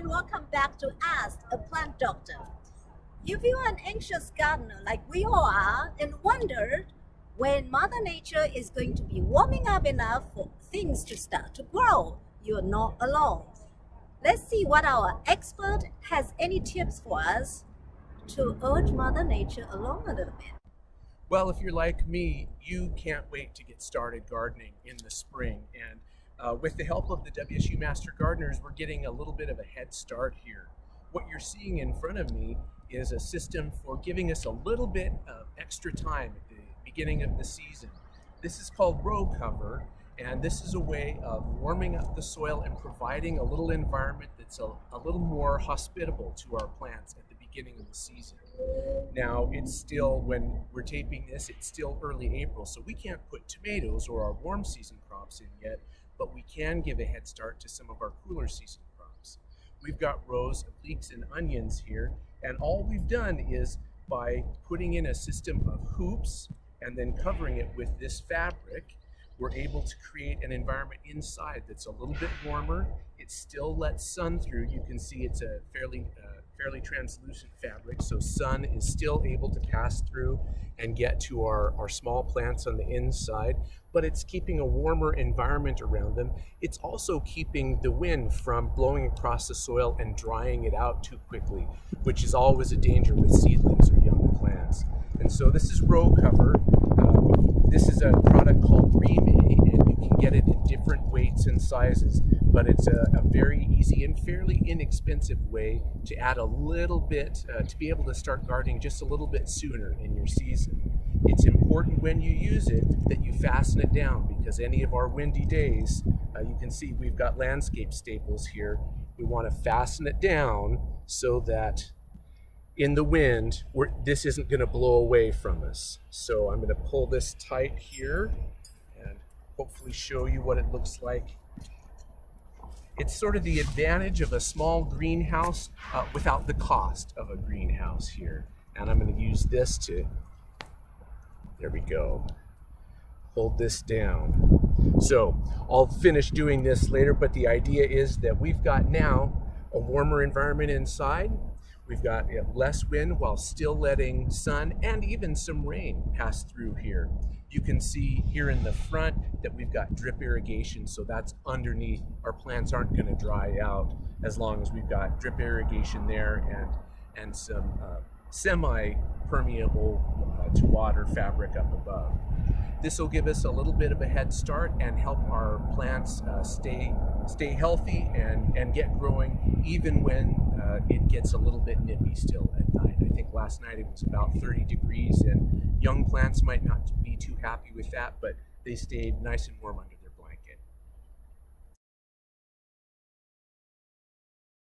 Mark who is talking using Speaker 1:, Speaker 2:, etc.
Speaker 1: and welcome back to Ask a Plant Doctor. If you are an anxious gardener like we all are and wondered when Mother Nature is going to be warming up enough for things to start to grow, you're not alone. Let's see what our expert has any tips for us to urge Mother Nature along a little bit.
Speaker 2: Well, if you're like me, you can't wait to get started gardening in the spring. And with the help of the WSU Master Gardeners, we're getting a little bit of a head start here. What you're seeing in front of me is a system for giving us a little bit of extra time at the beginning of the season. This is called row cover, and this is a way of warming up the soil and providing a little environment that's a little more hospitable to our plants at the beginning of the season. Now, it's still, when we're taping this, it's still early April, so we can't put tomatoes or our warm season crops in yet, but we can give a head start to some of our cooler season crops. We've got rows of leeks and onions here, and all we've done is by putting in a system of hoops and then covering it with this fabric, we're able to create an environment inside that's a little bit warmer. It still lets sun through. You can see it's a fairly translucent fabric, so sun is still able to pass through and get to our small plants on the inside, but it's keeping a warmer environment around them. It's also keeping the wind from blowing across the soil and drying it out too quickly, which is always a danger with seedlings or young plants. And so this is row cover. This is a product called Remay, and you can get it in different weights and sizes, but it's a very easy and fairly inexpensive way to add a little bit, to be able to start gardening just a little bit sooner in your season. It's important when you use it that you fasten it down, because any of our windy days, you can see we've got landscape staples here. We want to fasten it down so that in the wind, this isn't going to blow away from us. So I'm going to pull this tight here and hopefully show you what it looks like. It's sort of the advantage of a small greenhouse without the cost of a greenhouse here. And I'm going to use this to, there we go, hold this down. So I'll finish doing this later, but the idea is that we've got now a warmer environment inside. We've got less wind while still letting sun and even some rain pass through here. You can see here in the front that we've got drip irrigation, so that's underneath. Our plants aren't going to dry out as long as we've got drip irrigation there and some semi-permeable to water fabric up above. This will give us a little bit of a head start and help our plants stay healthy and get growing even when it gets a little bit nippy still at night. I think last night it was about 30 degrees, and young plants might not be too happy with that, but they stayed nice and warm under